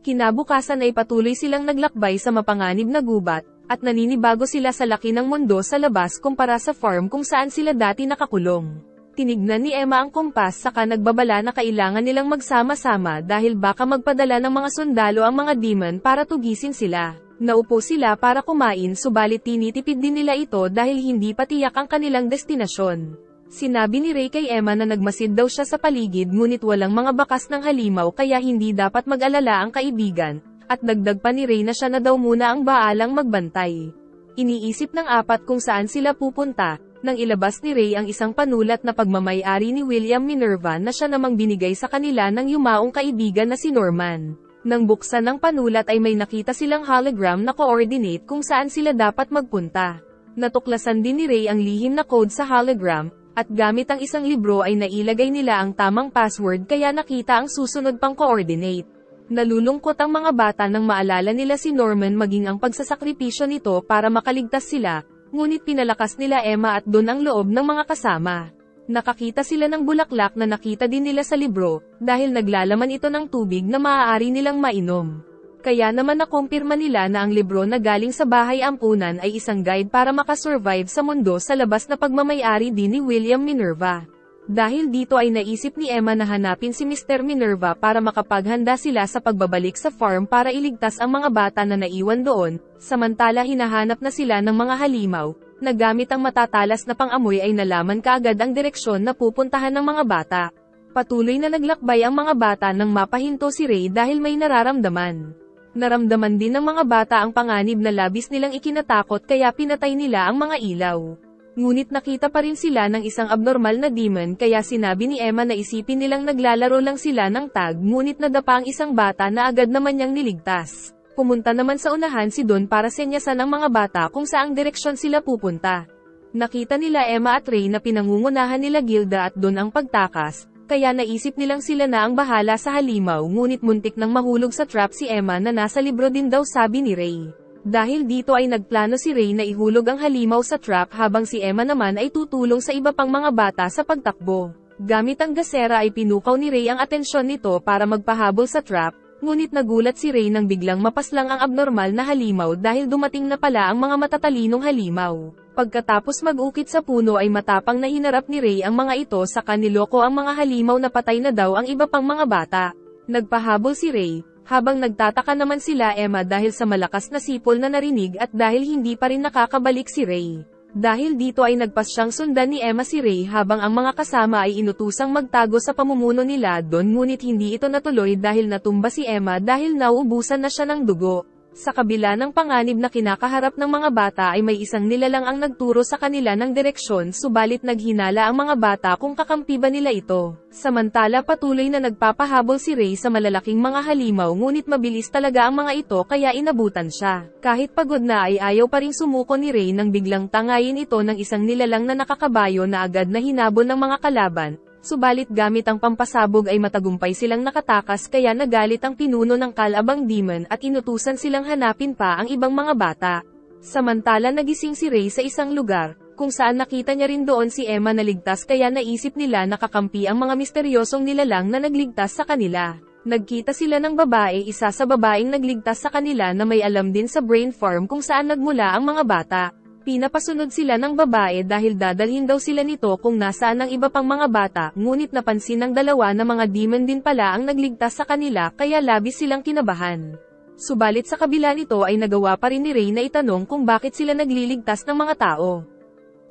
Kinabukasan ay patuloy silang naglakbay sa mapanganib na gubat, at naninibago sila sa laki ng mundo sa labas kumpara sa farm kung saan sila dati nakakulong. Tinignan ni Emma ang kompas saka nagbabala na kailangan nilang magsama-sama dahil baka magpadala ng mga sundalo ang mga demon para tugisin sila. Naupo sila para kumain subalit tinitipid din nila ito dahil hindi pa tiyak ang kanilang destinasyon. Sinabi ni Ray kay Emma na nagmasid daw siya sa paligid ngunit walang mga bakas ng halimaw kaya hindi dapat mag-alala ang kaibigan, at dagdag pa ni Ray na siya na daw muna ang baalang magbantay. Iniisip ng apat kung saan sila pupunta, nang ilabas ni Ray ang isang panulat na pagmamay-ari ni William Minerva na siya namang binigay sa kanila ng yumaong kaibigan na si Norman. Nang buksan ng panulat ay may nakita silang hologram na coordinate kung saan sila dapat magpunta. Natuklasan din ni Ray ang lihim na code sa hologram, at gamit ang isang libro ay nailagay nila ang tamang password kaya nakita ang susunod pang coordinate. Nalulungkot ang mga bata nang maalala nila si Norman maging ang pagsasakripisyo nito para makaligtas sila, ngunit pinalakas nila Emma at Don ang loob ng mga kasama. Nakakita sila ng bulaklak na nakita din nila sa libro, dahil naglalaman ito ng tubig na maaari nilang mainom. Kaya naman nakumpirma nila na ang libro na galing sa bahay ampunan ay isang guide para makasurvive sa mundo sa labas na pagmamay-ari din ni William Minerva. Dahil dito ay naisip ni Emma na hanapin si Mr. Minerva para makapaghanda sila sa pagbabalik sa farm para iligtas ang mga bata na naiwan doon, samantala hinahanap na sila ng mga halimaw, na gamit ang matatalas na pang-amoy ay nalaman kaagad ang direksyon na pupuntahan ng mga bata. Patuloy na naglakbay ang mga bata nang mapahinto si Ray dahil may nararamdaman. Naramdaman din ng mga bata ang panganib na labis nilang ikinatakot kaya pinatay nila ang mga ilaw. Ngunit nakita pa rin sila ng isang abnormal na demon kaya sinabi ni Emma na isipin nilang naglalaro lang sila ng tag ngunit nadapa ang isang bata na agad naman niyang niligtas. Pumunta naman sa unahan si Don para senyasan ang mga bata kung saang direksyon sila pupunta. Nakita nila Emma at Ray na pinangungunahan nila Gilda at Don ang pagtakas, kaya naisip nilang sila na ang bahala sa halimaw ngunit muntik nang mahulog sa trap si Emma na nasa libro din daw sabi ni Ray. Dahil dito ay nagplano si Ray na ihulog ang halimaw sa trap habang si Emma naman ay tutulong sa iba pang mga bata sa pagtakbo. Gamit ang gasera ay pinukaw ni Ray ang atensyon nito para magpahabol sa trap, ngunit nagulat si Ray nang biglang mapaslang ang abnormal na halimaw dahil dumating na pala ang mga matatalinong halimaw. Pagkatapos mag-ukit sa puno ay matapang na hinarap ni Ray ang mga ito sa kaniloko ang mga halimaw na patay na daw ang iba pang mga bata. Nagpahabol si Ray, habang nagtataka naman sila Emma dahil sa malakas na sipol na narinig at dahil hindi pa rin nakakabalik si Ray. Dahil dito ay nagpasyang sundan ni Emma si Ray habang ang mga kasama ay inutusang magtago sa pamumuno nila doon ngunit hindi ito natuloy dahil natumba si Emma dahil nauubusan na siya ng dugo. Sa kabila ng panganib na kinakaharap ng mga bata ay may isang nilalang ang nagturo sa kanila ng direksyon subalit naghinala ang mga bata kung kakampi ba nila ito. Samantala patuloy na nagpapahabol si Ray sa malalaking mga halimaw ngunit mabilis talaga ang mga ito kaya inabutan siya. Kahit pagod na ay ayaw pa ring sumuko ni Ray nang biglang tangayin ito ng isang nilalang na nakakabayo na agad na hinabol ng mga kalaban. Subalit gamit ang pampasabog ay matagumpay silang nakatakas kaya nagalit ang pinuno ng Kalabang Demon at inutusan silang hanapin pa ang ibang mga bata. Samantala nagising si Ray sa isang lugar, kung saan nakita niya rin doon si Emma na ligtas kaya naisip nila nakakampi ang mga misteryosong nilalang na nagligtas sa kanila. Nagkita sila ng babae isa sa babaeng nagligtas sa kanila na may alam din sa brain farm kung saan nagmula ang mga bata. Pinapasunod sila ng babae dahil dadalhin daw sila nito kung nasaan ang iba pang mga bata, ngunit napansin ng dalawa na mga demon din pala ang nagligtas sa kanila kaya labis silang kinabahan. Subalit sa kabila nito ay nagawa pa rin ni Ray na itanong kung bakit sila nagliligtas ng mga tao.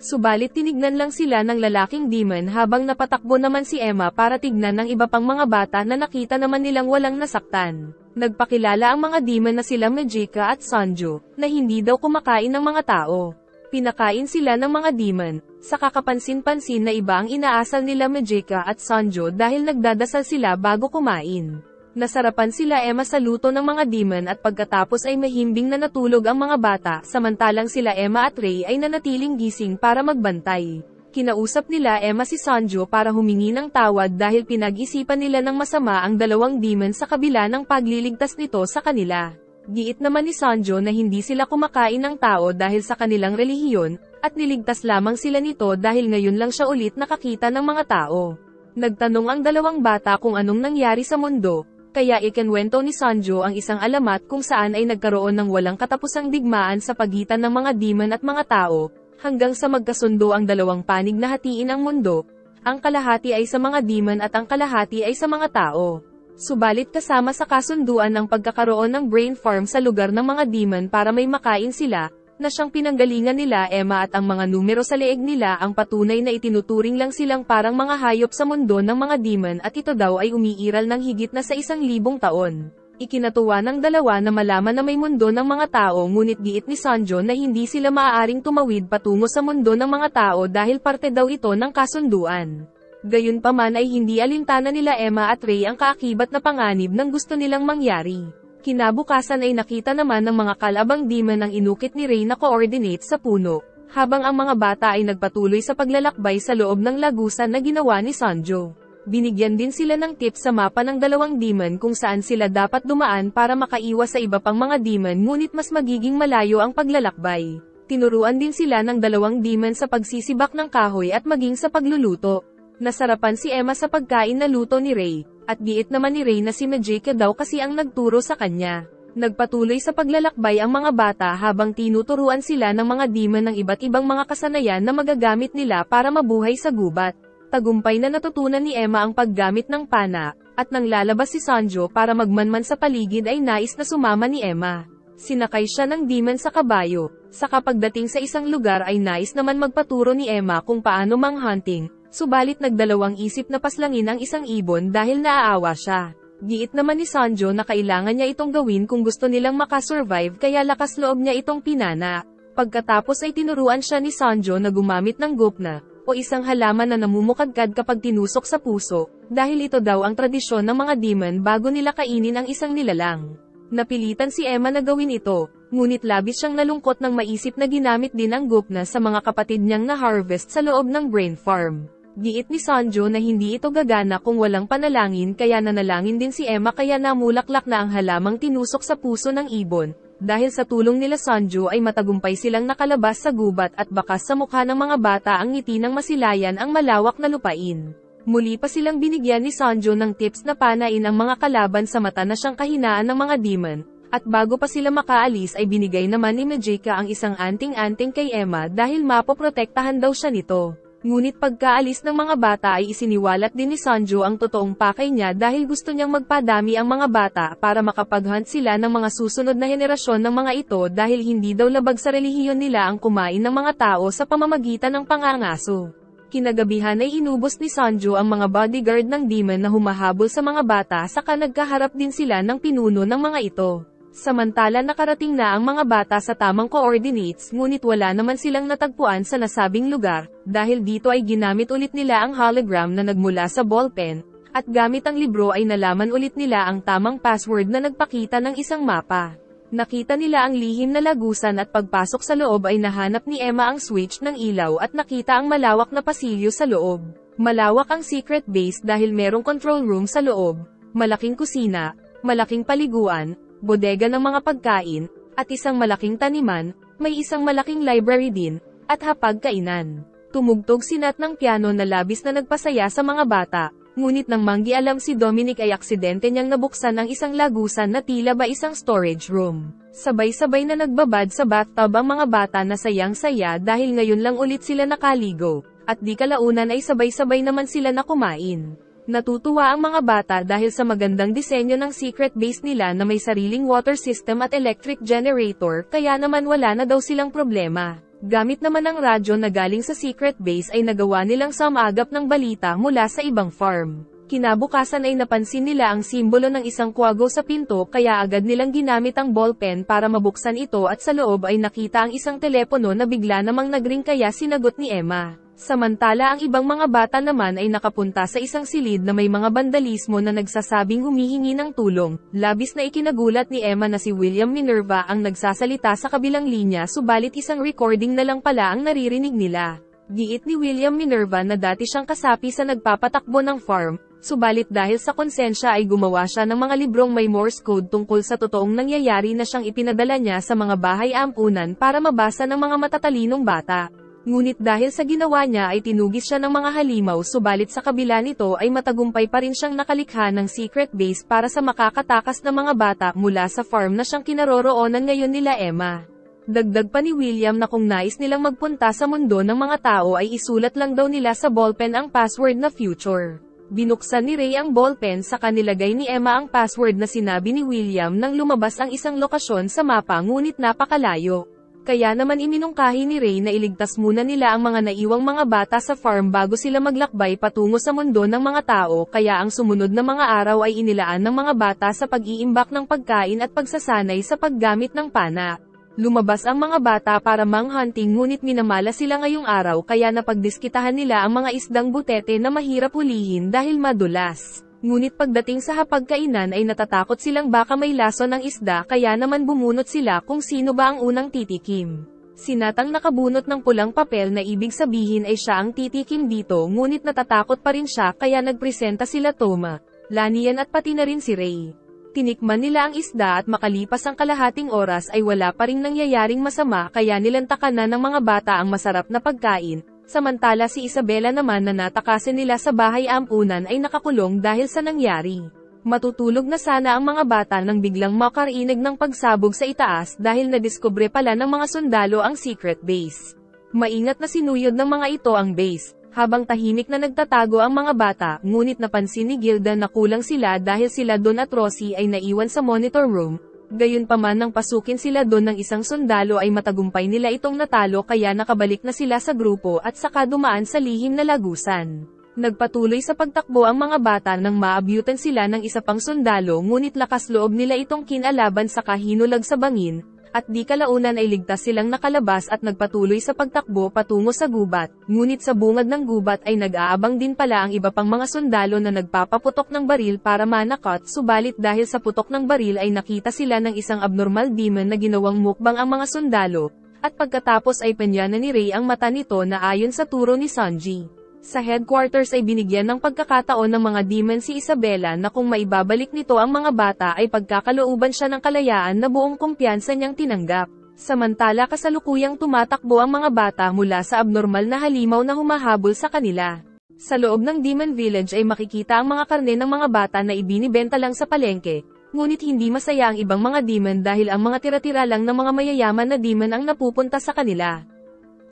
Subalit tinignan lang sila ng lalaking demon habang napatakbo naman si Emma para tignan ng iba pang mga bata na nakita naman nilang walang nasaktan. Nagpakilala ang mga demon na sila Magica at Sanjo, na hindi daw kumakain ng mga tao. Pinakain sila ng mga demon, sa kakapansin-pansin na iba ang inaasal nila Magica at Sanjo dahil nagdadasal sila bago kumain. Nasarapan sila Emma sa luto ng mga demon at pagkatapos ay mahimbing na natulog ang mga bata samantalang sila Emma at Ray ay nanatiling gising para magbantay. Kinausap nila Emma si Sanjo para humingi ng tawad dahil pinag-isipan nila ng masama ang dalawang demon sa kabila ng pagliligtas nito sa kanila. Giit naman ni Sanjo na hindi sila kumakain ng tao dahil sa kanilang relihiyon, at niligtas lamang sila nito dahil ngayon lang siya ulit nakakita ng mga tao. Nagtanong ang dalawang bata kung anong nangyari sa mundo, Kaya ikinwento ni Sanjo ang isang alamat kung saan ay nagkaroon ng walang katapusang digmaan sa pagitan ng mga demon at mga tao, hanggang sa magkasundo ang dalawang panig na hatiin ang mundo. Ang kalahati ay sa mga demon at ang kalahati ay sa mga tao. Subalit kasama sa kasunduan ng pagkakaroon ng brain farm sa lugar ng mga demon para may makain sila, na siyang pinanggalingan nila Emma at ang mga numero sa leeg nila ang patunay na itinuturing lang silang parang mga hayop sa mundo ng mga demon at ito daw ay umiiral ng higit na sa 1,000 taon. Ikinatuwa ng dalawa na malaman na may mundo ng mga tao ngunit giit ni Sanjo na hindi sila maaaring tumawid patungo sa mundo ng mga tao dahil parte daw ito ng kasunduan. Gayunpaman ay hindi alintana nila Emma at Ray ang kaakibat na panganib ng gusto nilang mangyari. Kinabukasan ay nakita naman ng mga kalabang demon ang inukit ni Ray na coordinate sa puno, habang ang mga bata ay nagpatuloy sa paglalakbay sa loob ng lagusan na ginawa ni Sanjo. Binigyan din sila ng tips sa mapa ng dalawang demon kung saan sila dapat dumaan para makaiwas sa iba pang mga demon ngunit mas magiging malayo ang paglalakbay. Tinuruan din sila ng dalawang demon sa pagsisibak ng kahoy at maging sa pagluluto. Nasarapan si Emma sa pagkain na luto ni Ray, at giit naman ni Ray na si Majeka daw kasi ang nagturo sa kanya. Nagpatuloy sa paglalakbay ang mga bata habang tinuturuan sila ng mga demon ng iba't ibang mga kasanayan na magagamit nila para mabuhay sa gubat. Tagumpay na natutunan ni Emma ang paggamit ng pana, at nang lalabas si Sanjo para magmanman sa paligid ay nais na sumama ni Emma. Sinakay siya ng demon sa kabayo. Sa kapagdating sa isang lugar ay nais naman magpaturo ni Emma kung paano manghunting. Subalit nagdalawang isip na paslangin ang isang ibon dahil naaawa siya. Giit naman ni Sanjo na kailangan niya itong gawin kung gusto nilang makasurvive kaya lakas loob niya itong pinana. Pagkatapos ay tinuruan siya ni Sanjo na gumamit ng gopna, o isang halaman na namumukadkad kapag tinusok sa puso, dahil ito daw ang tradisyon ng mga demon bago nila kainin ang isang nilalang. Napilitan si Emma na gawin ito, ngunit labis siyang nalungkot nang maisip na ginamit din ang gopna sa mga kapatid niyang na-harvest sa loob ng brain farm. Giit ni Sanjo na hindi ito gagana kung walang panalangin kaya nanalangin din si Emma kaya namulaklak na ang halamang tinusok sa puso ng ibon. Dahil sa tulong nila Sanjo ay matagumpay silang nakalabas sa gubat at bakas sa mukha ng mga bata ang ngiti ng masilayan ang malawak na lupain. Muli pa silang binigyan ni Sanjo ng tips na panain ang mga kalaban sa mata na siyang kahinaan ng mga demon, at bago pa sila makaalis ay binigay naman ni Majeka ang isang anting-anting kay Emma dahil mapoprotektahan daw siya nito. Ngunit pagkaalis ng mga bata ay isiniwalat din ni Sanjo ang totoong pakay niya dahil gusto niyang magpadami ang mga bata para makapaghunt sila ng mga susunod na henerasyon ng mga ito dahil hindi daw labag sa relihiyon nila ang kumain ng mga tao sa pamamagitan ng pangangaso. Kinagabihan ay inubos ni Sanjo ang mga bodyguard ng demon na humahabol sa mga bata saka nagkaharap din sila ng pinuno ng mga ito. Samantala nakarating na ang mga bata sa tamang coordinates ngunit wala naman silang natagpuan sa nasabing lugar, dahil dito ay ginamit ulit nila ang hologram na nagmula sa ballpen, at gamit ang libro ay nalaman ulit nila ang tamang password na nagpakita ng isang mapa. Nakita nila ang lihim na lagusan at pagpasok sa loob ay nahanap ni Emma ang switch ng ilaw at nakita ang malawak na pasilyo sa loob. Malawak ang secret base dahil merong control room sa loob, malaking kusina, malaking paliguan, bodega ng mga pagkain, at isang malaking taniman, may isang malaking library din, at hapag-kainan. Tumugtog si Nat ng piano na labis na nagpasaya sa mga bata, ngunit nang manggialam si Dominic ay aksidente niyang nabuksan ang isang lagusan na tila ba isang storage room. Sabay-sabay na nagbabad sa bathtub ang mga bata na sayang-saya dahil ngayon lang ulit sila nakaligo, at di kalaunan ay sabay-sabay naman sila na kumain. Natutuwa ang mga bata dahil sa magandang disenyo ng secret base nila na may sariling water system at electric generator kaya naman wala na daw silang problema. Gamit naman ang radyo na galing sa secret base ay nagawa nilang sumagap ng balita mula sa ibang farm. Kinabukasan ay napansin nila ang simbolo ng isang kwago sa pinto kaya agad nilang ginamit ang ballpen para mabuksan ito at sa loob ay nakita ang isang telepono na bigla namang nagring kaya sinagot ni Emma. Samantala ang ibang mga bata naman ay nakapunta sa isang silid na may mga bandalismo na nagsasabing humihingi ng tulong. Labis na ikinagulat ni Emma na si William Minerva ang nagsasalita sa kabilang linya subalit isang recording na lang pala ang naririnig nila. Giit ni William Minerva na dati siyang kasapi sa nagpapatakbo ng farm, subalit dahil sa konsensya ay gumawa siya ng mga librong may Morse code tungkol sa totoong nangyayari na siyang ipinadala niya sa mga bahay ampunan para mabasa ng mga matatalinong bata. Ngunit dahil sa ginawa niya ay tinugis siya ng mga halimaw, subalit sa kabila nito ay matagumpay pa rin siyang nakalikha ng secret base para sa makakatakas na mga bata mula sa farm na siyang kinaroroonan ngayon nila Emma. Dagdag pa ni William na kung nais nilang magpunta sa mundo ng mga tao ay isulat lang daw nila sa ballpen ang password na future. Binuksan ni Ray ang ballpen saka nilagay ni Emma ang password na sinabi ni William nang lumabas ang isang lokasyon sa mapa ngunit napakalayo. Kaya naman iminungkahi ni Ray na iligtas muna nila ang mga naiwang mga bata sa farm bago sila maglakbay patungo sa mundo ng mga tao, kaya ang sumunod na mga araw ay inilaan ng mga bata sa pag-iimbak ng pagkain at pagsasanay sa paggamit ng pana. Lumabas ang mga bata para manghunting ngunit minamala sila ngayong araw kaya napagdiskitahan nila ang mga isdang butete na mahirap hulihin dahil madulas. Ngunit pagdating sa hapagkainan ay natatakot silang baka may lason ng isda kaya naman bumunot sila kung sino ba ang unang titikim. Sinatang nakabunot ng pulang papel na ibig sabihin ay siya ang titikim dito ngunit natatakot pa rin siya kaya nagpresenta sila Toma, Lanian at pati na rin si Ray. Tinikman nila ang isda at makalipas ang kalahating oras ay wala pa ring nangyayaring masama kaya nilantakan na ng mga bata ang masarap na pagkain, samantala si Isabela naman na natakasin nila sa bahay ampunan ay nakakulong dahil sa nangyari. Matutulog na sana ang mga bata nang biglang makarinig ng pagsabog sa itaas dahil nadiskubre pala ng mga sundalo ang secret base. Maingat na sinuyod ng mga ito ang base. Habang tahimik na nagtatago ang mga bata, ngunit napansin ni Gilda na kulang sila dahil sila Don at Rosie ay naiwan sa monitor room. Gayunpaman nang pasukin sila Don ng isang sundalo ay matagumpay nila itong natalo kaya nakabalik na sila sa grupo at saka dumaan sa lihim na lagusan. Nagpatuloy sa pagtakbo ang mga bata nang maabyutan sila ng isa pang sundalo ngunit lakas loob nila itong kinalaban saka hinulag sa bangin. At di kalaunan ay ligtas silang nakalabas at nagpatuloy sa pagtakbo patungo sa gubat, ngunit sa bungad ng gubat ay nag-aabang din pala ang iba pang mga sundalo na nagpapaputok ng baril para manakot, subalit dahil sa putok ng baril ay nakita sila ng isang abnormal demon na ginawang mukbang ang mga sundalo, at pagkatapos ay penyanan ni Ray ang mata nito na ayon sa turo ni Sanji. Sa headquarters ay binigyan ng pagkakataon ng mga demon si Isabela na kung maibabalik nito ang mga bata ay pagkakalooban siya ng kalayaan na buong kumpiyansa niyang tinanggap. Samantala kasalukuyang tumatakbo ang mga bata mula sa abnormal na halimaw na humahabol sa kanila. Sa loob ng Demon Village ay makikita ang mga karne ng mga bata na ibinibenta lang sa palengke, ngunit hindi masaya ang ibang mga demon dahil ang mga tira-tira lang ng mga mayayaman na demon ang napupunta sa kanila.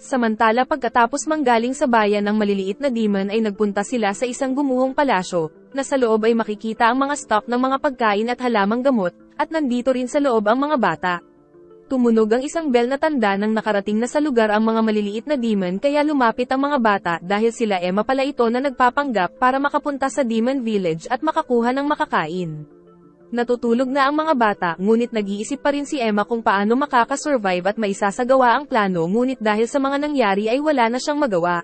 Samantala pagkatapos manggaling sa bayan ng maliliit na demon ay nagpunta sila sa isang gumuhong palasyo, na sa loob ay makikita ang mga stock ng mga pagkain at halamang gamot, at nandito rin sa loob ang mga bata. Tumunog ang isang bell na tanda nang nakarating na sa lugar ang mga maliliit na demon kaya lumapit ang mga bata dahil sila Emma pala ito na nagpapanggap para makapunta sa Demon Village at makakuha ng makakain. Natutulog na ang mga bata ngunit nag-iisip pa rin si Emma kung paano makakasurvive at maisasagawa ang plano ngunit dahil sa mga nangyari ay wala na siyang magawa.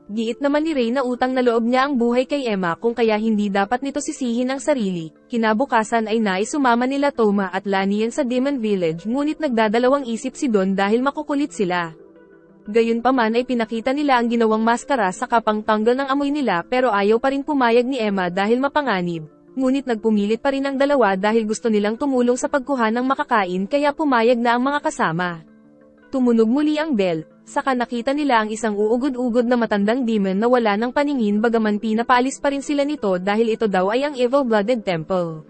Giit naman ni Ray na utang na loob niya ang buhay kay Emma kung kaya hindi dapat nito sisihin ang sarili. Kinabukasan ay naisumama nila Toma at Lanian sa Demon Village ngunit nagdadalawang isip si Don dahil makukulit sila. Gayunpaman ay pinakita nila ang ginawang maskara sa kapangtanggal ng amoy nila pero ayaw pa rin pumayag ni Emma dahil mapanganib. Ngunit nagpumilit pa rin ang dalawa dahil gusto nilang tumulong sa pagkuha ng makakain kaya pumayag na ang mga kasama. Tumunog muli ang bell, saka nakita nila ang isang uugod-ugod na matandang demon na wala ng paningin bagaman pinapaalis pa rin sila nito dahil ito daw ay ang evil-blooded temple.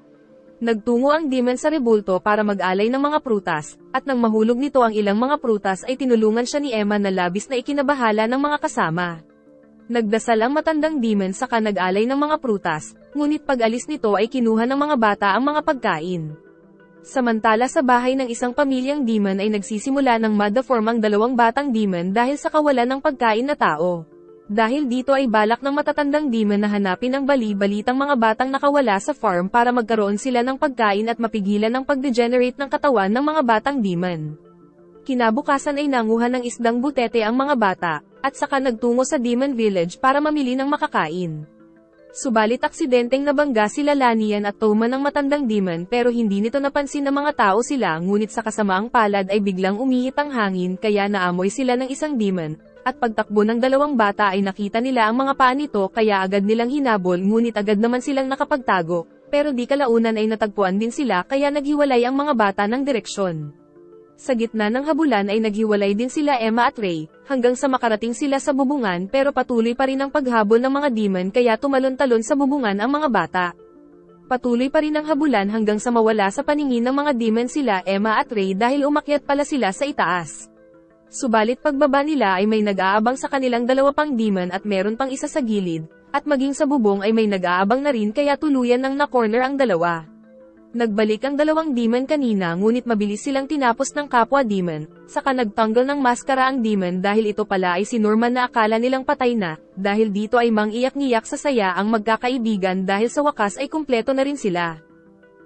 Nagtungo ang demon sa rebulto para mag-alay ng mga prutas, at nang mahulog nito ang ilang mga prutas ay tinulungan siya ni Emma na labis na ikinabahala ng mga kasama. Nagdasal ang matandang demon saka nag-alay ng mga prutas, ngunit pag-alis nito ay kinuha ng mga bata ang mga pagkain. Samantala sa bahay ng isang pamilyang demon ay nagsisimula ng ma-deform ang dalawang batang demon dahil sa kawalan ng pagkain na tao. Dahil dito ay balak ng matatandang demon na hanapin ang bali-balitang mga batang nakawala sa farm para magkaroon sila ng pagkain at mapigilan ang pag-degenerate ng katawan ng mga batang demon. Kinabukasan ay nanguha ng isdang butete ang mga bata, at saka nagtungo sa Demon Village para mamili ng makakain. Subalit aksidenteng nabangga sila Lanian at Toma ng matandang demon pero hindi nito napansin ng mga tao sila ngunit sa kasamaang palad ay biglang umihit ang hangin kaya naamoy sila ng isang demon, at pagtakbo ng dalawang bata ay nakita nila ang mga paa nito kaya agad nilang hinabol ngunit agad naman silang nakapagtago, pero di kalaunan ay natagpuan din sila kaya naghiwalay ang mga bata ng direksyon. Sa gitna ng habulan ay naghiwalay din sila Emma at Ray, hanggang sa makarating sila sa bubungan pero patuloy pa rin ang paghabol ng mga demon kaya tumalon-talon sa bubungan ang mga bata. Patuloy pa rin ang habulan hanggang sa mawala sa paningin ng mga demon sila Emma at Ray dahil umakyat pala sila sa itaas. Subalit pagbaba nila ay may nag-aabang sa kanilang dalawa pang demon at meron pang isa sa gilid, at maging sa bubong ay may nag-aabang na rin kaya tuluyan ng na-corner ang dalawa. Nagbalik ang dalawang demon kanina ngunit mabilis silang tinapos ng kapwa demon, saka nagtanggal ng maskara ang demon dahil ito pala ay si Norman na akala nilang patay na, dahil dito ay mangiyak-ngiyak sa saya ang magkakaibigan dahil sa wakas ay kumpleto na rin sila.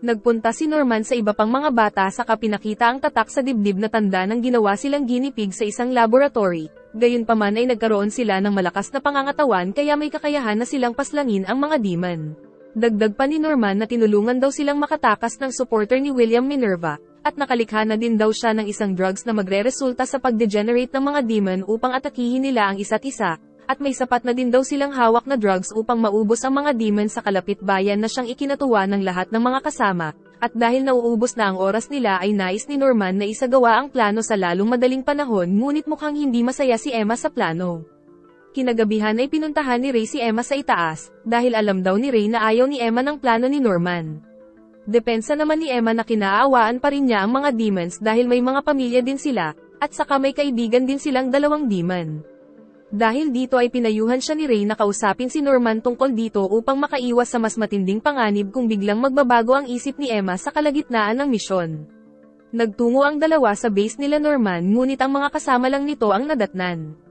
Nagpunta si Norman sa iba pang mga bata saka pinakita ang tatak sa dibdib na tanda ng ginawa silang guinea pig sa isang laboratory, gayunpaman ay nagkaroon sila ng malakas na pangangatawan kaya may kakayahan na silang paslangin ang mga demon. Dagdag pa ni Norman na tinulungan daw silang makatakas ng supporter ni William Minerva, at nakalikha na din daw siya ng isang drugs na magre-resulta sa pag-degenerate ng mga demon upang atakihin nila ang isa't isa, at may sapat na din daw silang hawak na drugs upang maubos ang mga demon sa kalapit bayan na siyang ikinatuwa ng lahat ng mga kasama, at dahil nauubos na ang oras nila ay nais ni Norman na isagawa ang plano sa lalong madaling panahon ngunit mukhang hindi masaya si Emma sa plano. Kinagabihan ay pinuntahan ni Ray si Emma sa itaas, dahil alam daw ni Ray na ayaw ni Emma ng plano ni Norman. Depensa naman ni Emma na kinaawaan pa rin niya ang mga demons dahil may mga pamilya din sila, at saka may kaibigan din silang dalawang demon. Dahil dito ay pinayuhan siya ni Ray na kausapin si Norman tungkol dito upang makaiwas sa mas matinding panganib kung biglang magbabago ang isip ni Emma sa kalagitnaan ng misyon. Nagtungo ang dalawa sa base nila Norman ngunit ang mga kasama lang nito ang nadatnan.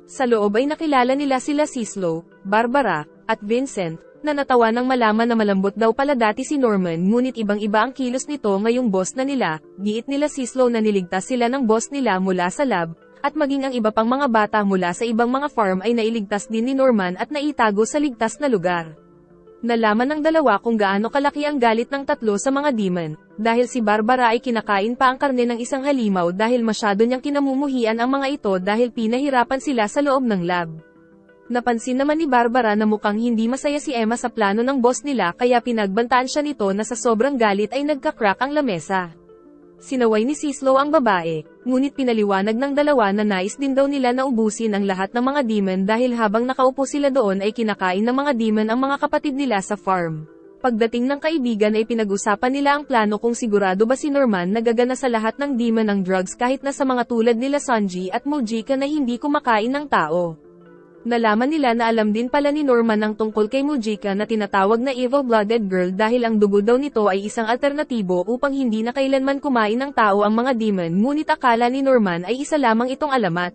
Sa loob ay nakilala nila sila Cislo, Barbara, at Vincent, na natawa nang malaman na malambot daw pala dati si Norman ngunit ibang-iba ang kilos nito ngayong boss na nila, giit nila Cislo na niligtas sila ng boss nila mula sa lab, at maging ang iba pang mga bata mula sa ibang mga farm ay nailigtas din ni Norman at naitago sa ligtas na lugar. Nalaman ng dalawa kung gaano kalaki ang galit ng tatlo sa mga demon, dahil si Barbara ay kinakain pa ang karne ng isang halimaw dahil masyado niyang kinamumuhian ang mga ito dahil pinahirapan sila sa loob ng lab. Napansin naman ni Barbara na mukhang hindi masaya si Emma sa plano ng boss nila kaya pinagbantaan siya nito na sa sobrang galit ay nagka-crack ang lamesa. Sinaway ni Cislo ang babae, ngunit pinaliwanag ng dalawa na nais din daw nila na ubusin ang lahat ng mga demon dahil habang nakaupo sila doon ay kinakain ng mga demon ang mga kapatid nila sa farm. Pagdating ng kaibigan ay pinag-usapan nila ang plano kung sigurado ba si Norman nagagana sa lahat ng demon ng drugs kahit na sa mga tulad nila Sanji at Mujika na hindi kumakain ng tao. Nalaman nila na alam din pala ni Norman ang tungkol kay Mujika na tinatawag na evil-blooded girl dahil ang dugo daw nito ay isang alternatibo upang hindi na kailanman kumain ng tao ang mga demon ngunit akala ni Norman ay isa lamang itong alamat.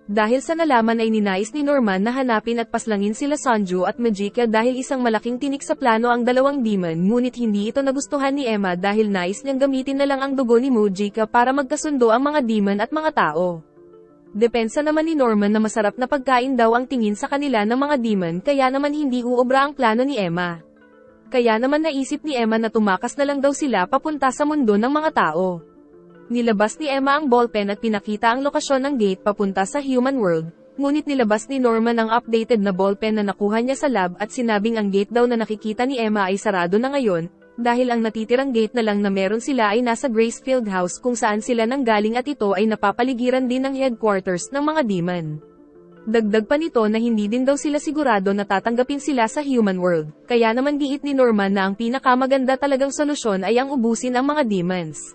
Dahil sa nalaman ay ninais ni Norman na hanapin at paslangin sila Sanju at Mujika dahil isang malaking tinik sa plano ang dalawang demon ngunit hindi ito nagustuhan ni Emma dahil nais niyang gamitin na lang ang dugo ni Mujika para magkasundo ang mga demon at mga tao. Depensa naman ni Norman na masarap na pagkain daw ang tingin sa kanila ng mga demon kaya naman hindi uobra ang plano ni Emma. Kaya naman naisip ni Emma na tumakas na lang daw sila papunta sa mundo ng mga tao. Nilabas ni Emma ang ballpen at pinakita ang lokasyon ng gate papunta sa human world, ngunit nilabas ni Norman ang updated na ballpen na nakuha niya sa lab at sinabing ang gate daw na nakikita ni Emma ay sarado na ngayon, dahil ang natitirang gate na lang na meron sila ay nasa Gracefield House kung saan sila nanggaling at ito ay napapaligiran din ng headquarters ng mga demon. Dagdag pa nito na hindi din daw sila sigurado na tatanggapin sila sa human world, kaya naman giit ni Norman na ang pinakamaganda talagang solusyon ay ang ubusin ang mga demons.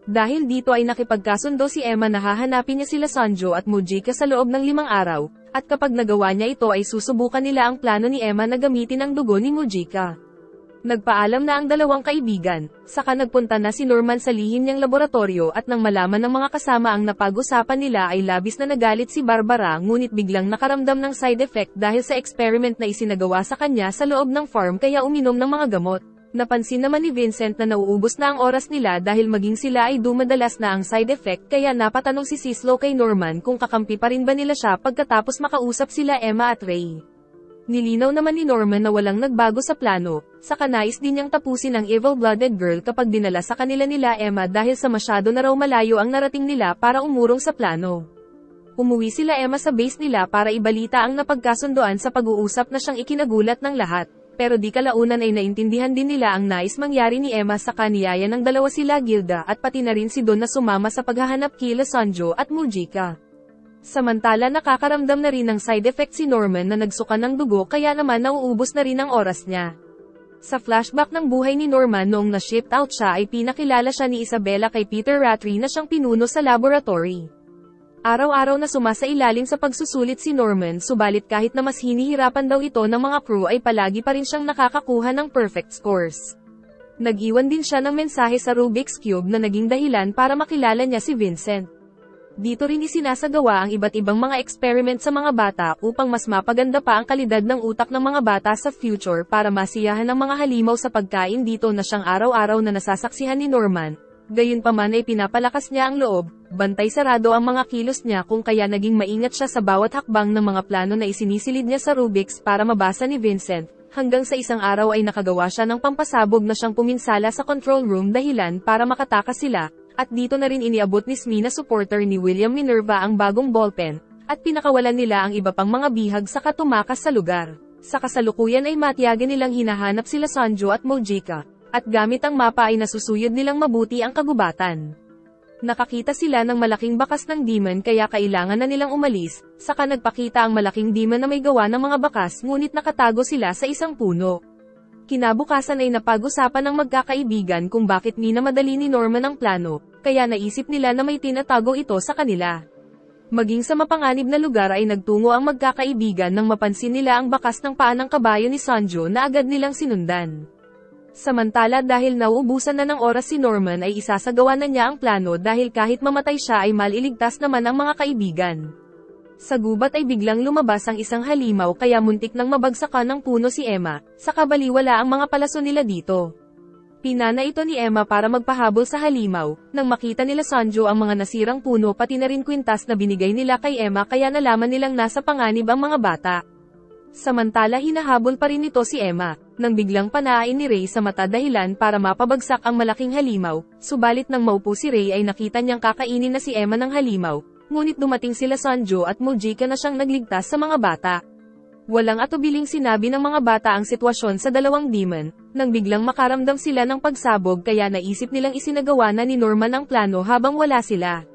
Dahil dito ay nakipagkasundo si Emma na hahanapin niya sila Sanjo at Mujika sa loob ng 5 araw, at kapag nagawa niya ito ay susubukan nila ang plano ni Emma na gamitin ang dugo ni Mujika. Nagpaalam na ang dalawang kaibigan, saka nagpunta na si Norman sa lihim niyang laboratorio at nang malaman ng mga kasama ang napag-usapan nila ay labis na nagalit si Barbara ngunit biglang nakaramdam ng side effect dahil sa experiment na isinagawa sa kanya sa loob ng farm kaya uminom ng mga gamot. Napansin naman ni Vincent na nauubos na ang oras nila dahil maging sila ay dumadalas na ang side effect kaya napatanong si Cislo kay Norman kung kakampi pa rin ba nila siya pagkatapos makausap sila Emma at Ray. Nilinaw naman ni Norman na walang nagbago sa plano, saka nais din niyang tapusin ang evil-blooded girl kapag dinala sa kanila nila Emma dahil sa masyado na raw malayo ang narating nila para umurong sa plano. Umuwi sila Emma sa base nila para ibalita ang napagkasundoan sa pag-uusap na siyang ikinagulat ng lahat, pero di kalaunan ay naintindihan din nila ang nais mangyari ni Emma sa kaniyaya ng dalawa sila Gilda at pati na rin si Don na sumama sa paghahanap kila Sanjo at Mujika. Samantala nakakaramdam na rin ng side effect si Norman na nagsuka ng dugo kaya naman nauubos na rin ang oras niya. Sa flashback ng buhay ni Norman noong na-shipped out siya ay pinakilala siya ni Isabella kay Peter Rattray na siyang pinuno sa laboratory. Araw-araw na sumasailalim sa pagsusulit si Norman subalit kahit na mas hinihirapan daw ito ng mga crew ay palagi pa rin siyang nakakakuha ng perfect scores. Nag-iwan din siya ng mensahe sa Rubik's Cube na naging dahilan para makilala niya si Vincent. Dito rin isinasagawa ang iba't ibang mga experiment sa mga bata upang mas mapaganda pa ang kalidad ng utak ng mga bata sa future para masiyahan ng mga halimaw sa pagkain dito na siyang araw-araw na nasasaksihan ni Norman. Gayunpaman ay pinapalakas niya ang loob, bantay sarado ang mga kilos niya kung kaya naging maingat siya sa bawat hakbang ng mga plano na isinisilid niya sa Rubik's para mabasa ni Vincent, hanggang sa isang araw ay nakagawa siya ng pampasabog na siyang puminsala sa control room dahilan para makatakas sila, at dito na rin iniabot ni Smee na supporter ni William Minerva ang bagong ballpen, at pinakawalan nila ang iba pang mga bihag sa katumakas sa lugar. Sa kasalukuyan ay matiyaga nilang hinahanap sila Sanjo at Mojika. At gamit ang mapa ay nasusuyod nilang mabuti ang kagubatan. Nakakita sila ng malaking bakas ng demon kaya kailangan na nilang umalis, saka nagpakita ang malaking demon na may gawa ng mga bakas ngunit nakatago sila sa isang puno. Kinabukasan ay napag-usapan ng magkakaibigan kung bakit minamadali ni Norman ang plano, kaya naisip nila na may tinatago ito sa kanila. Maging sa mapanganib na lugar ay nagtungo ang magkakaibigan nang mapansin nila ang bakas ng paa ng kabayo ni Sanjo na agad nilang sinundan. Samantala dahil nauubusan na ng oras si Norman ay isasagawa na niya ang plano dahil kahit mamatay siya ay maliligtas naman ang mga kaibigan. Sa gubat ay biglang lumabas ang isang halimaw kaya muntik nang mabagsakan ng puno si Emma, sa kabaliwala ang mga palaso nila dito. Pinana ito ni Emma para magpahabol sa halimaw, nang makita nila Sanjo ang mga nasirang puno pati na rin kwintas na binigay nila kay Emma kaya nalaman nilang nasa panganib ang mga bata. Samantala hinahabol pa rin ito si Emma, nang biglang panain ni Ray sa mata dahilan para mapabagsak ang malaking halimaw, subalit nang maupo si Ray ay nakita niyang kakainin na si Emma ng halimaw, ngunit dumating sila Sanjo at Mojika na siyang nagligtas sa mga bata. Walang atubiling sinabi ng mga bata ang sitwasyon sa dalawang demon, nang biglang makaramdam sila ng pagsabog kaya naisip nilang isinagawa na ni Norman ang plano habang wala sila.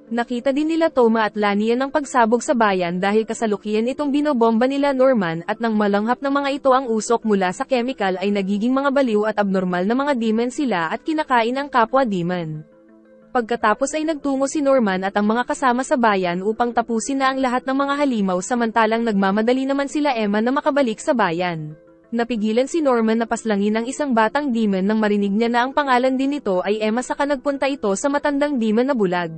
Nakita din nila Toma at Lania ng pagsabog sa bayan dahil kasalukuyan itong binobomba nila Norman at nang malanghap ng mga ito ang usok mula sa chemical ay nagiging mga baliw at abnormal na mga demon sila at kinakain ang kapwa demon. Pagkatapos ay nagtungo si Norman at ang mga kasama sa bayan upang tapusin na ang lahat ng mga halimaw samantalang nagmamadali naman sila Emma na makabalik sa bayan. Napigilan si Norman na paslangin ang isang batang demon nang marinig niya na ang pangalan din nito ay Emma saka nagpunta ito sa matandang demon na bulag.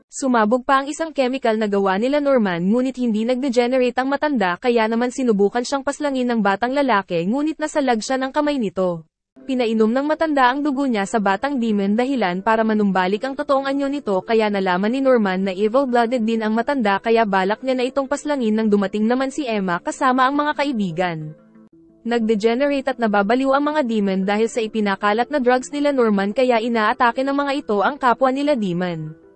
Sumabog pa ang isang chemical na gawa nila Norman ngunit hindi nag-degenerate ang matanda kaya naman sinubukan siyang paslangin ng batang lalaki ngunit nasalag siya ng kamay nito. Pinainom ng matanda ang dugo niya sa batang demon dahilan para manumbalik ang totoong anyo nito kaya nalaman ni Norman na evil-blooded din ang matanda kaya balak niya na itong paslangin nang dumating naman si Emma kasama ang mga kaibigan. Nag-degenerate at nababaliw ang mga demon dahil sa ipinakalat na drugs nila Norman kaya inaatake ng mga ito ang kapwa nila demon.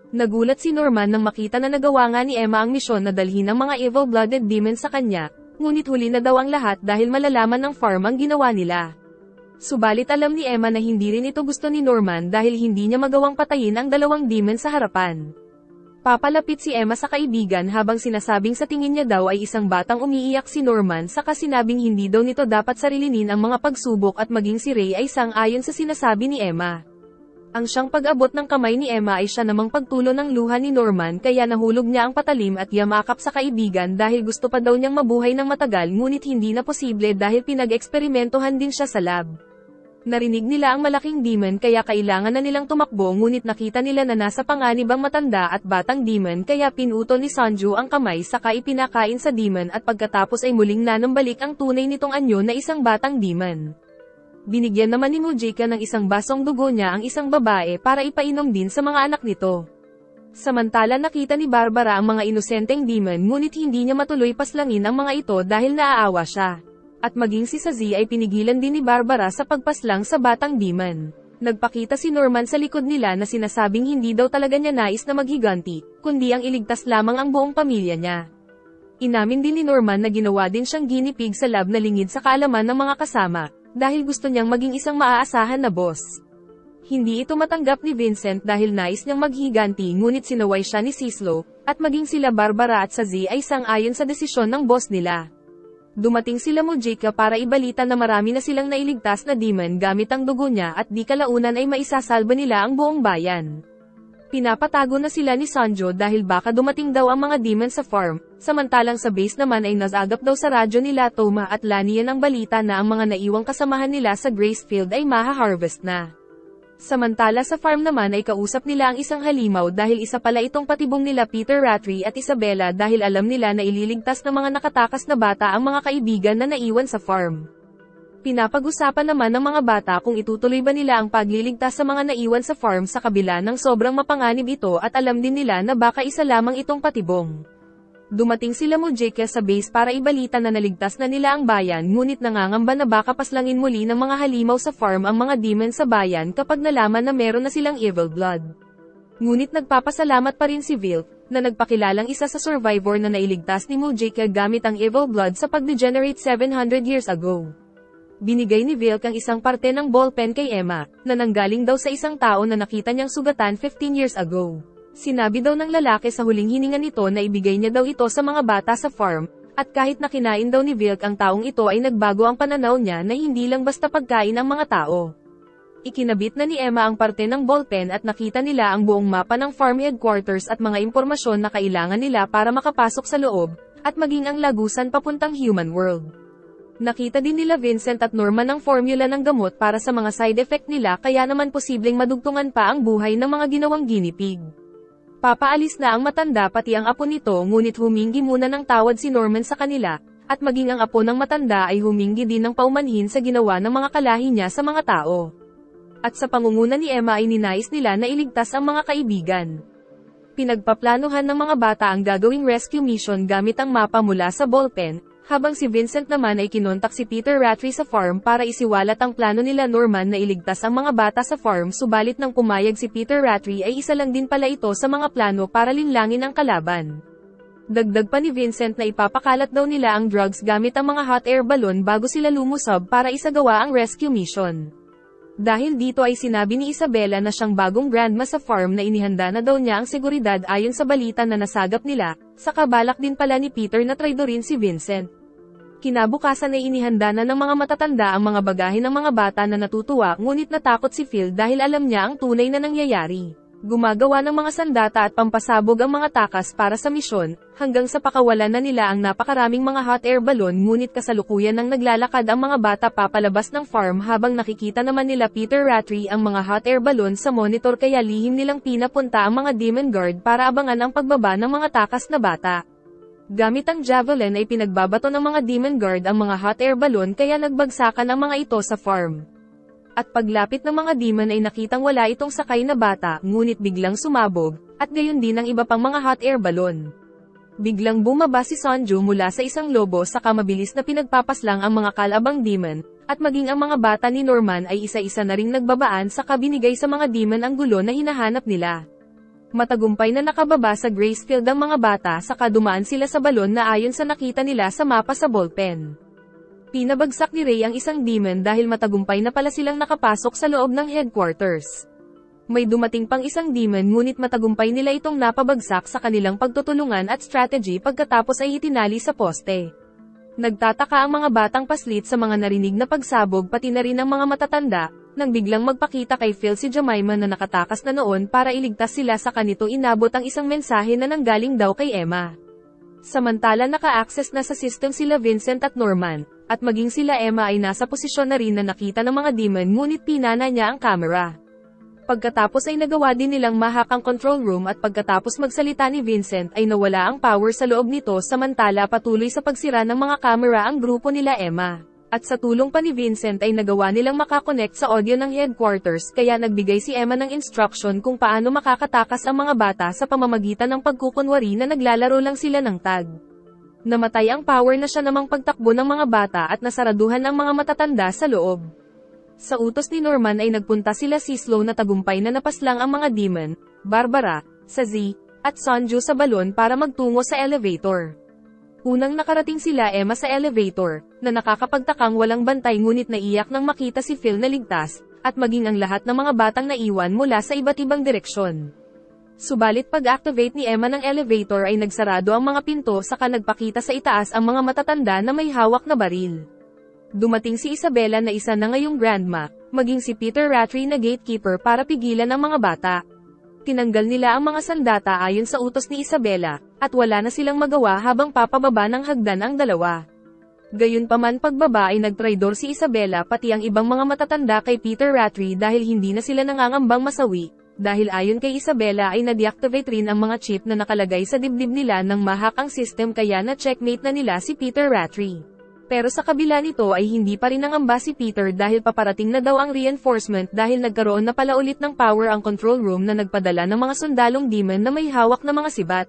Nagulat si Norman nang makita na nagawa nga ni Emma ang misyon na dalhin ang mga evil-blooded demon sa kanya, ngunit huli na daw ang lahat dahil malalaman ng farm ang ginawa nila. Subalit alam ni Emma na hindi rin ito gusto ni Norman dahil hindi niya magawang patayin ang dalawang demon sa harapan. Papalapit si Emma sa kaibigan habang sinasabing sa tingin niya daw ay isang batang umiiyak si Norman saka sinabing hindi daw nito dapat sarilinin ang mga pagsubok at maging si Ray ay sang-ayon sa sinasabi ni Emma. Ang siyang pag-abot ng kamay ni Emma ay siya namang pagtulo ng luha ni Norman kaya nahulog niya ang patalim at yamakap sa kaibigan dahil gusto pa daw niyang mabuhay ng matagal ngunit hindi na posible dahil pinag-eksperimentohan din siya sa lab. Narinig nila ang malaking demon kaya kailangan na nilang tumakbo ngunit nakita nila na nasa panganib ang matanda at batang demon kaya pinutol ni Sanjo ang kamay saka ipinakain sa demon at pagkatapos ay muling nanambalik ang tunay nitong anyo na isang batang demon. Binigyan naman ni Mujika ng isang basong dugo niya ang isang babae para ipainom din sa mga anak nito. Samantala nakita ni Barbara ang mga inosenteng demon ngunit hindi niya matuloy paslangin ang mga ito dahil naaawa siya. At maging si Sazi ay pinigilan din ni Barbara sa pagpaslang sa batang demon. Nagpakita si Norman sa likod nila na sinasabing hindi daw talaga niya nais na maghiganti, kundi ang iligtas lamang ang buong pamilya niya. Inamin din ni Norman na ginawa din siyang guinea pig sa lab na lingid sa kaalaman ng mga kasama, dahil gusto niyang maging isang maaasahan na boss. Hindi ito matanggap ni Vincent dahil nais niyang maghiganti ngunit sinaway siya ni Sislo, at maging sila Barbara at Sazi ay sang-ayon sa desisyon ng boss nila. Dumating sila Mujika para ibalita na marami na silang nailigtas na demon gamit ang dugo niya at di kalaunan ay maisasalba nila ang buong bayan. Pinapatago na sila ni Sanjo dahil baka dumating daw ang mga demon sa farm, samantalang sa base naman ay nasagap daw sa radyo nila Toma at Lanian ang balita na ang mga naiwang kasamahan nila sa Gracefield ay maha-harvest na. Samantala sa farm naman ay kausap nila ang isang halimaw dahil isa pala itong patibong nila Peter Rattray at Isabella dahil alam nila na ililigtas ng mga nakatakas na bata ang mga kaibigan na naiwan sa farm. Pinapag-usapan naman ng mga bata kung itutuloy ba nila ang pagliligtas sa mga naiwan sa farm sa kabila ng sobrang mapanganib ito at alam din nila na baka isa lamang itong patibong. Dumating sila Mujika sa base para ibalita na naligtas na nila ang bayan ngunit nangangamba na baka paslangin muli ng mga halimaw sa farm ang mga demon sa bayan kapag nalaman na meron na silang evil blood. Ngunit nagpapasalamat pa rin si Vilk, na nagpakilalang isa sa survivor na nailigtas ni Mujika gamit ang evil blood sa pag-degenerate 700 years ago. Binigay ni Vilk ang isang parte ng ballpen kay Emma, na nanggaling daw sa isang tao na nakita niyang sugatan 15 years ago. Sinabi daw ng lalaki sa huling hininga nito na ibigay niya daw ito sa mga bata sa farm, at kahit na kinain daw ni Vilk ang taong ito ay nagbago ang pananaw niya na hindi lang basta pagkain ang mga tao. Ikinabit na ni Emma ang parte ng ballpen at nakita nila ang buong mapa ng farm headquarters at mga impormasyon na kailangan nila para makapasok sa loob, at maging ang lagusan papuntang human world. Nakita din nila Vincent at Norman ang formula ng gamot para sa mga side effect nila kaya naman posibleng madugtungan pa ang buhay ng mga ginawang guinea pig. Papaalis na ang matanda pati ang apo nito ngunit humingi muna ng tawad si Norman sa kanila, at maging ang apo ng matanda ay humingi din ng paumanhin sa ginawa ng mga kalahi niya sa mga tao. At sa pangunguna ni Emma ay ninais nila na iligtas ang mga kaibigan. Pinagpaplanuhan ng mga bata ang gagawing rescue mission gamit ang mapa mula sa ballpen, habang si Vincent naman ay kinontak si Peter Rattray sa farm para isiwalat ang plano nila Norman na iligtas ang mga bata sa farm subalit nang pumayag si Peter Rattray ay isa lang din pala ito sa mga plano para linlangin ang kalaban. Dagdag pa ni Vincent na ipapakalat daw nila ang drugs gamit ang mga hot air balloon bago sila lumusob para isagawa ang rescue mission. Dahil dito ay sinabi ni Isabella na siyang bagong grandma sa farm na inihanda na daw niya ang seguridad ayon sa balita na nasagap nila, sa kabalak din pala ni Peter na traidorin si Vincent. Kinabukasan ay inihanda na ng mga matatanda ang mga bagahe ng mga bata na natutuwa ngunit natakot si Phil dahil alam niya ang tunay na nangyayari. Gumagawa ng mga sandata at pampasabog ang mga takas para sa misyon, hanggang sa pakawalan na nila ang napakaraming mga hot air balloon ngunit kasalukuyan nang naglalakad ang mga bata papalabas ng farm habang nakikita naman nila Peter Rattray ang mga hot air balloon sa monitor kaya lihim nilang pinapunta ang mga demon guard para abangan ang pagbaba ng mga takas na bata. Gamit ang javelin ay pinagbabato ng mga demon guard ang mga hot air balloon kaya nagbagsakan ang mga ito sa farm. At paglapit ng mga demon ay nakitang wala itong sakay na bata ngunit biglang sumabog, at gayon din ang iba pang mga hot air balloon. Biglang bumaba si Sanjo mula sa isang lobo saka mabilis na pinagpapaslang ang mga kalabang demon, at maging ang mga bata ni Norman ay isa-isa na ring nagbabaan saka binigay sa mga demon ang gulo na hinahanap nila. Matagumpay na nakababa sa Gracefield ang mga bata saka dumaan sila sa balon na ayon sa nakita nila sa mapa sa ballpen. Pinabagsak ni Ray ang isang demon dahil matagumpay na pala silang nakapasok sa loob ng headquarters. May dumating pang isang demon ngunit matagumpay nila itong napabagsak sa kanilang pagtutulungan at strategy pagkatapos ay itinali sa poste. Nagtataka ang mga batang paslit sa mga narinig na pagsabog pati na rin ang mga matatanda, nang biglang magpakita kay Phil si Jemima na nakatakas na noon para iligtas sila sa kanito inabot ang isang mensahe na nanggaling daw kay Emma. Samantala naka-access na sa system sila Vincent at Norman, at maging sila Emma ay nasa posisyon na rin na nakita ng mga demon ngunit pinana niya ang camera. Pagkatapos ay nagawa din nilang mahak ang control room at pagkatapos magsalita ni Vincent ay nawala ang power sa loob nito samantala patuloy sa pagsira ng mga camera ang grupo nila Emma. At sa tulong pa ni Vincent ay nagawa nilang makakonect sa audio ng headquarters kaya nagbigay si Emma ng instruction kung paano makakatakas ang mga bata sa pamamagitan ng pagkukunwari na naglalaro lang sila ng tag. Namatay ang power na siya namang pagtakbo ng mga bata at nasaraduhan ang mga matatanda sa loob. Sa utos ni Norman ay nagpunta sila Sislo na tagumpay na napaslang ang mga demon, Barbara, Sazi, at Sanju sa balon para magtungo sa elevator. Unang nakarating sila Emma sa elevator, na nakakapagtakang walang bantay ngunit naiyak nang makita si Phil na ligtas, at maging ang lahat ng mga batang naiwan mula sa iba't ibang direksyon. Subalit pag-activate ni Emma ng elevator ay nagsarado ang mga pinto saka nagpakita sa itaas ang mga matatanda na may hawak na baril. Dumating si Isabella na isa na ngayong grandma, maging si Peter Rattray na gatekeeper para pigilan ang mga bata. Tinanggal nila ang mga sandata ayon sa utos ni Isabella, at wala na silang magawa habang papababa ng hagdan ang dalawa. Gayunpaman pagbaba ay nagtraidor si Isabella pati ang ibang mga matatanda kay Peter Rattray dahil hindi na sila nangangambang masawi, dahil ayon kay Isabella ay na-deactivate rin ang mga chip na nakalagay sa dibdib nila ng mahak ang system kaya na-checkmate na nila si Peter Rattray. Pero sa kabila nito ay hindi pa rin nangamba si Peter dahil paparating na daw ang reinforcement dahil nagkaroon na pala ulit ng power ang control room na nagpadala ng mga sundalong demon na may hawak na mga sibat.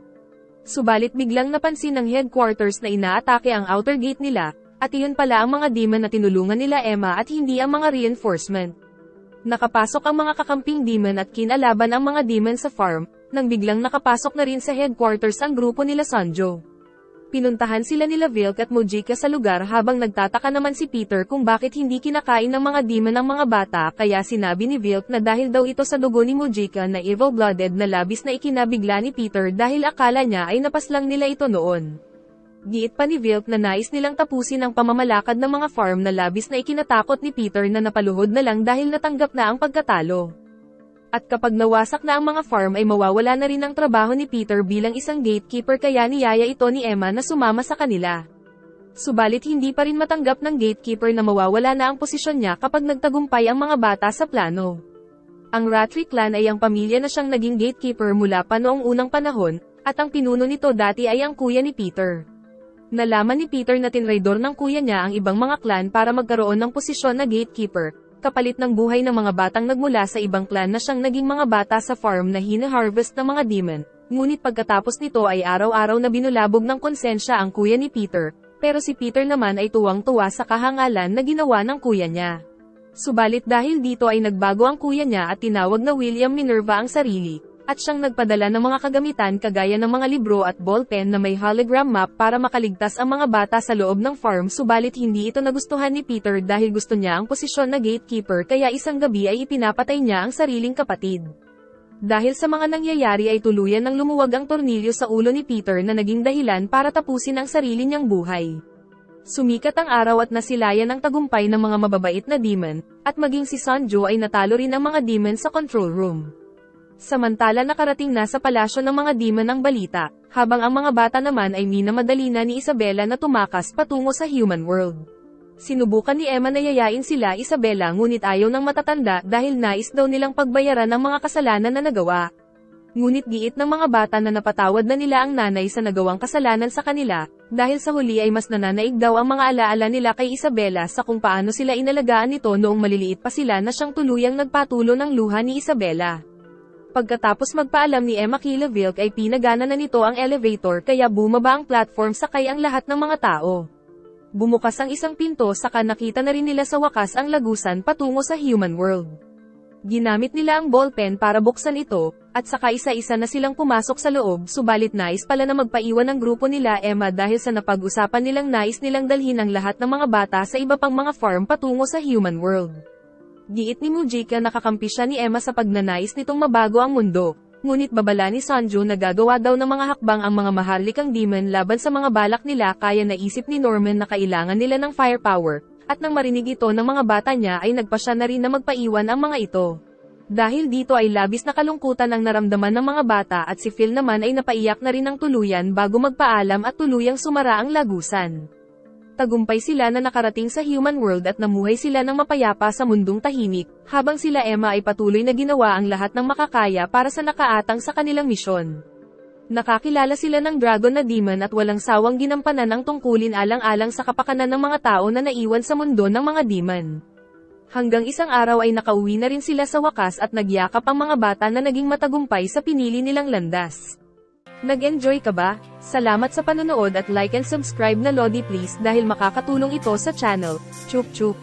Subalit biglang napansin ng headquarters na inaatake ang outer gate nila, at iyon pala ang mga demon na tinulungan nila Emma at hindi ang mga reinforcement. Nakapasok ang mga kakamping demon at kinalaban ang mga demon sa farm, nang biglang nakapasok na rin sa headquarters ang grupo nila Sanjo. Pinuntahan sila nila Vilk at Mujika sa lugar habang nagtataka naman si Peter kung bakit hindi kinakain ng mga demon ang mga bata kaya sinabi ni Vilk na dahil daw ito sa dugo ni Mujika na evil-blooded na labis na ikinabigla ni Peter dahil akala niya ay napaslang nila ito noon. Giit pa ni Vilk na nais nilang tapusin ang pamamalakad ng mga farm na labis na ikinatakot ni Peter na napaluhod na lang dahil natanggap na ang pagkatalo. At kapag nawasak na ang mga farm ay mawawala na rin ang trabaho ni Peter bilang isang gatekeeper kaya niyaya ito ni Emma na sumama sa kanila. Subalit hindi pa rin matanggap ng gatekeeper na mawawala na ang posisyon niya kapag nagtagumpay ang mga bata sa plano. Ang Rattray clan ay ang pamilya na siyang naging gatekeeper mula pa noong unang panahon, at ang pinuno nito dati ay ang kuya ni Peter. Nalaman ni Peter na tinraidor ng kuya niya ang ibang mga clan para magkaroon ng posisyon na gatekeeper, kapalit ng buhay ng mga batang nagmula sa ibang clan na siyang naging mga bata sa farm na hina-harvest ng mga demon, ngunit pagkatapos nito ay araw-araw na binulabog ng konsensya ang kuya ni Peter, pero si Peter naman ay tuwang-tuwa sa kahangalan na ginawa ng kuya niya. Subalit dahil dito ay nagbago ang kuya niya at tinawag na William Minerva ang sarili, at siyang nagpadala ng mga kagamitan kagaya ng mga libro at ballpen na may hologram map para makaligtas ang mga bata sa loob ng farm subalit hindi ito nagustuhan ni Peter dahil gusto niya ang posisyon na gatekeeper kaya isang gabi ay ipinapatay niya ang sariling kapatid. Dahil sa mga nangyayari ay tuluyan ng lumuwag ang tornilyo sa ulo ni Peter na naging dahilan para tapusin ang sarili niyang buhay. Sumikat ang araw at nasilayan ang tagumpay ng mga mababait na demon, at maging si Sanjo ay natalo rin ang mga demon sa control room. Samantala nakarating na sa palasyo ng mga demon ang balita, habang ang mga bata naman ay minamadali na ni Isabella na tumakas patungo sa human world. Sinubukan ni Emma na yayain sila Isabella ngunit ayaw ng matatanda dahil nais daw nilang pagbayaran ang mga kasalanan na nagawa. Ngunit giit ng mga bata na napatawad na nila ang nanay sa nagawang kasalanan sa kanila, dahil sa huli ay mas nananaig daw ang mga alaala nila kay Isabella sa kung paano sila inalagaan nito noong maliliit pa sila na siyang tuluyang nagpatulo ng luha ni Isabella. Pagkatapos magpaalam ni Emma kila Vilk ay pinagana na nito ang elevator kaya bumaba ang platform sakay ang lahat ng mga tao. Bumukas ang isang pinto saka nakita na rin nila sa wakas ang lagusan patungo sa human world. Ginamit nila ang ballpen para buksan ito, at saka isa-isa na silang pumasok sa loob subalit nais pala na magpaiwan ng grupo nila Emma dahil sa napag-usapan nilang nais nilang dalhin ang lahat ng mga bata sa iba pang mga farm patungo sa human world. Giit ni Mujika nakakampi siya ni Emma sa pagnanais nitong mabago ang mundo, ngunit babala ni Sanjo na gagawa daw ng mga hakbang ang mga maharlikang demon laban sa mga balak nila kaya naisip ni Norman na kailangan nila ng firepower, at nang marinig ito ng mga bata niya ay nagpasya na rin na magpaiwan ang mga ito. Dahil dito ay labis na kalungkutan ang naramdaman ng mga bata at si Phil naman ay napaiyak na rin ng tuluyan bago magpaalam at tuluyang sumara ang lagusan. Tagumpay sila na nakarating sa human world at namuhay sila ng mapayapa sa mundong tahimik, habang sila Emma ay patuloy na ginawa ang lahat ng makakaya para sa nakaatang sa kanilang misyon. Nakakilala sila ng dragon na demon at walang sawang ginampanan ang tungkulin alang-alang sa kapakanan ng mga tao na naiwan sa mundo ng mga demon. Hanggang isang araw ay nakauwi na rin sila sa wakas at nagyakap ang mga bata na naging matagumpay sa pinili nilang landas. Nag-enjoy ka ba? Salamat sa panonood at like and subscribe na Lodi please dahil makakatulong ito sa channel. Chup chup!